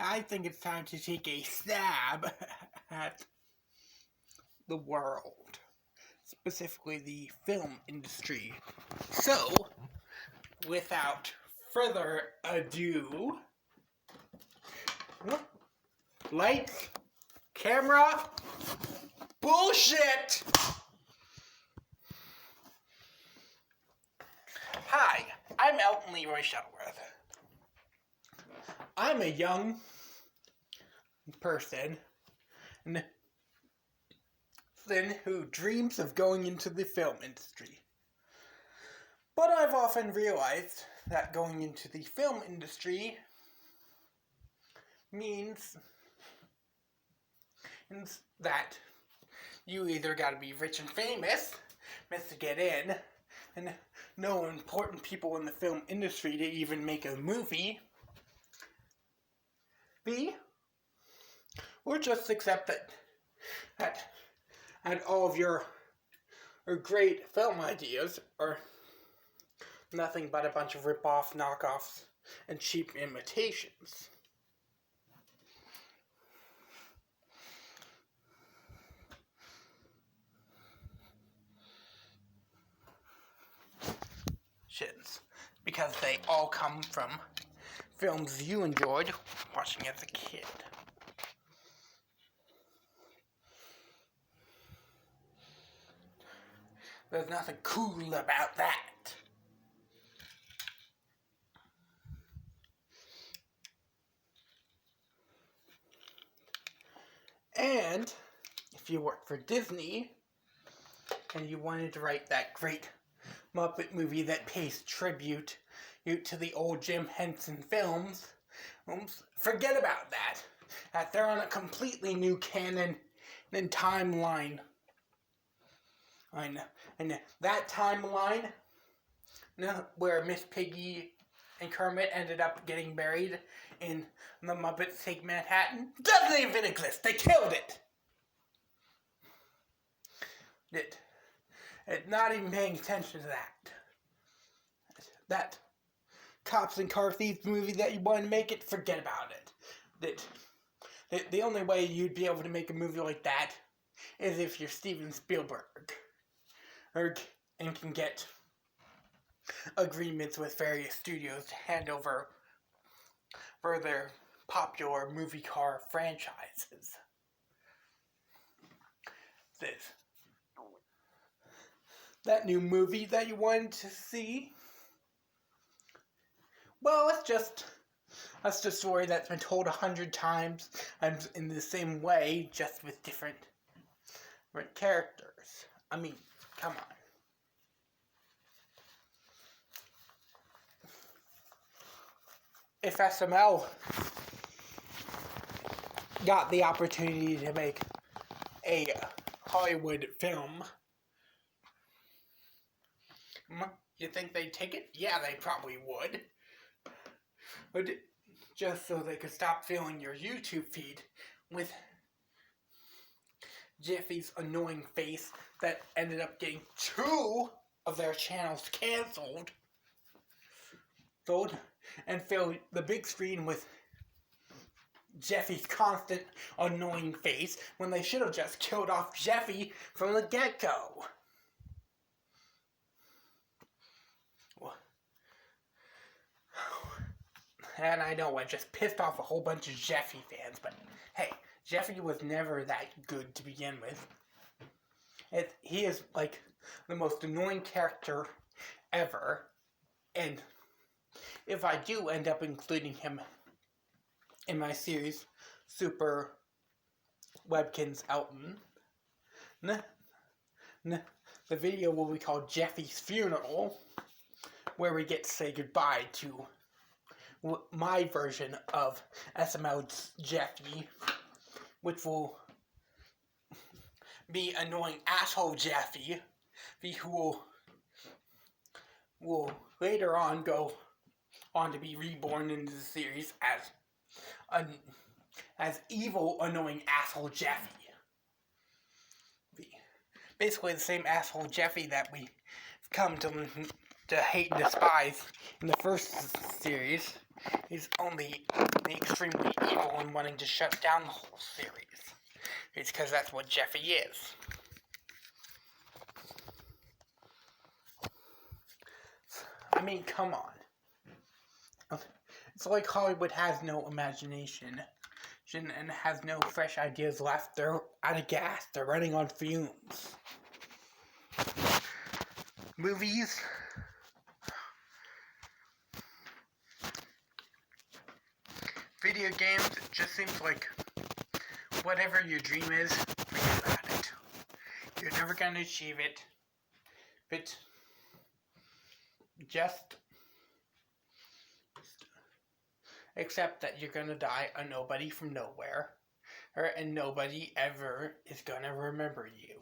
I think it's time to take a stab at the world, specifically the film industry. So, without further ado, lights, camera, bullshit! Hi, I'm Elton Leroy Shuttleworth. I'm a young person who dreams of going into the film industry. But I've often realized that going into the film industry means that you either gotta be rich and famous to get in, and no important people in the film industry to even make a movie, B, or just accept that all of your great film ideas are nothing but a bunch of rip-off, knockoffs, and cheap imitations. Shits. Because they all come from films you enjoyed watching as a kid. There's nothing cool about that. And if you worked for Disney and you wanted to write that great Muppet movie that pays tribute to the old Jim Henson films, forget about that. They're on a completely new canon and timeline. And that timeline, where Miss Piggy and Kermit ended up getting buried in the Muppets Take Manhattan, doesn't even exist. They killed it. It's not even paying attention to that. That Cops and Car Thieves movie that you want to make it, forget about it. The only way you'd be able to make a movie like that is if you're Steven Spielberg. And can get agreements with various studios to hand over for their popular movie car franchises. That new movie that you wanted to see? Well, that's just a story that's been told 100 times and in the same way, just with different characters. I mean, come on. If SML got the opportunity to make a Hollywood film, you think they'd take it? Yeah, they probably would. But just so they could stop filling your YouTube feed with Jeffy's annoying face that ended up getting 2 of their channels canceled. And fill the big screen with Jeffy's constant annoying face when they should have just killed off Jeffy from the get-go. And I know I just pissed off a whole bunch of Jeffy fans, but hey, Jeffy was never that good to begin with. He is like the most annoying character ever, and if I do end up including him in my series, Super Webkins Elton, the video will be called Jeffy's Funeral, where we get to say goodbye to my version of SML's Jeffy, which will be annoying asshole Jeffy, who will later on go on to be reborn into the series as evil, annoying asshole Jeffy. Basically the same asshole Jeffy that we've come to hate and despise in the first series, He's only the extremely evil and wanting to shut down the whole series. It's because that's what Jeffy is. I mean, come on. It's like Hollywood has no imagination and has no fresh ideas left. They're out of gas. They're running on fumes. Movies. Video games, it just seems like whatever your dream is, forget about it. You're never going to achieve it. But just accept that you're going to die a nobody from nowhere. And nobody ever is going to remember you.